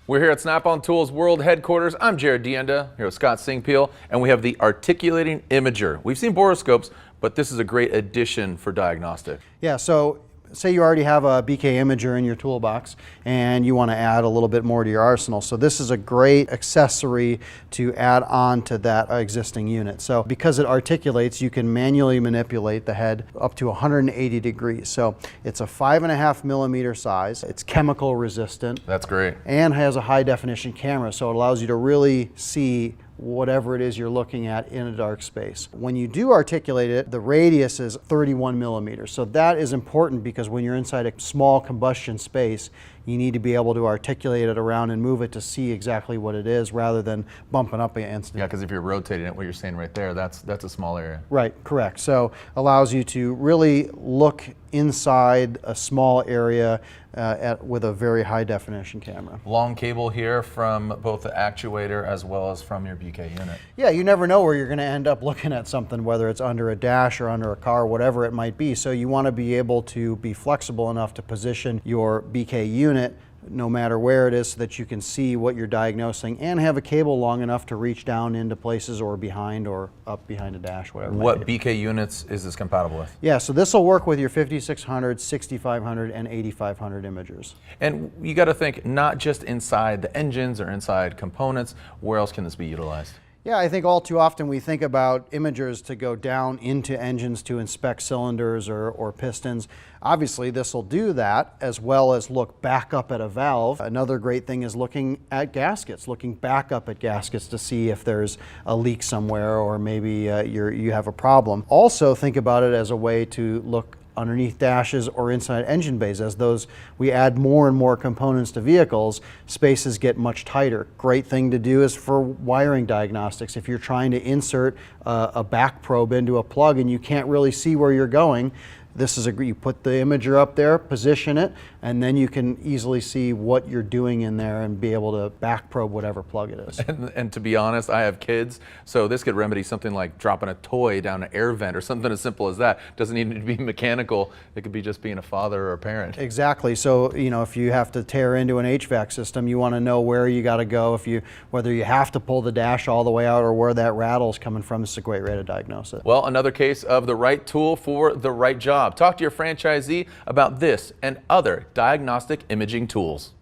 We're here at Snap-on Tools World Headquarters. I'm Jared Dienda, here with Scott Singpeel, and we have the Articulating Imager. We've seen borescopes, but this is a great addition for diagnostic. Yeah, so say you already have a BK Imager in your toolbox and you want to add a little bit more to your arsenal. So this is a great accessory to add on to that existing unit. So because it articulates, you can manually manipulate the head up to 180 degrees. So it's a 5.5 millimeter size. It's chemical resistant. That's great. And has a high definition camera, so it allows you to really see whatever it is you're looking at in a dark space. When you do articulate it, the radius is 31 millimeters. So that is important because when you're inside a small combustion space, you need to be able to articulate it around and move it to see exactly what it is rather than bumping up against it. Yeah, because if you're rotating it, what you're saying right there, that's a small area. Right, correct. So allows you to really look inside a small area with a very high definition camera. Long cable here from both the actuator as well as from your BK unit. Yeah, you never know where you're going to end up looking at something, whether it's under a dash or under a car, whatever it might be. So you want to be able to be flexible enough to position your BK unit no matter where it is so that you can see what you're diagnosing and have a cable long enough to reach down into places or behind or up behind a dash, whatever. What BK units is this compatible with? Yeah, so this will work with your 5600, 6500, and 8500 imagers. And you got to think not just inside the engines or inside components, where else can this be utilized? Yeah, I think all too often we think about imagers to go down into engines to inspect cylinders or pistons. Obviously, this will do that as well as look back up at a valve. Another great thing is looking at gaskets, looking back up at gaskets to see if there's a leak somewhere or maybe you have a problem. Also think about it as a way to look underneath dashes or inside engine bays. As we add more and more components to vehicles, spaces get much tighter. Great thing to do is for wiring diagnostics. If you're trying to insert a back probe into a plug and you can't really see where you're going, you put the imager up there, position it, and then you can easily see what you're doing in there and be able to back probe whatever plug it is. And to be honest, I have kids, so this could remedy something like dropping a toy down an air vent or something as simple as that. Doesn't need to be mechanical. It could be just being a father or a parent. Exactly. So, if you have to tear into an HVAC system, you want to know where you got to go. Whether you have to pull the dash all the way out or where that rattle's coming from, it's a great way to diagnose it. Well, another case of the right tool for the right job. Talk to your franchisee about this and other diagnostic imaging tools.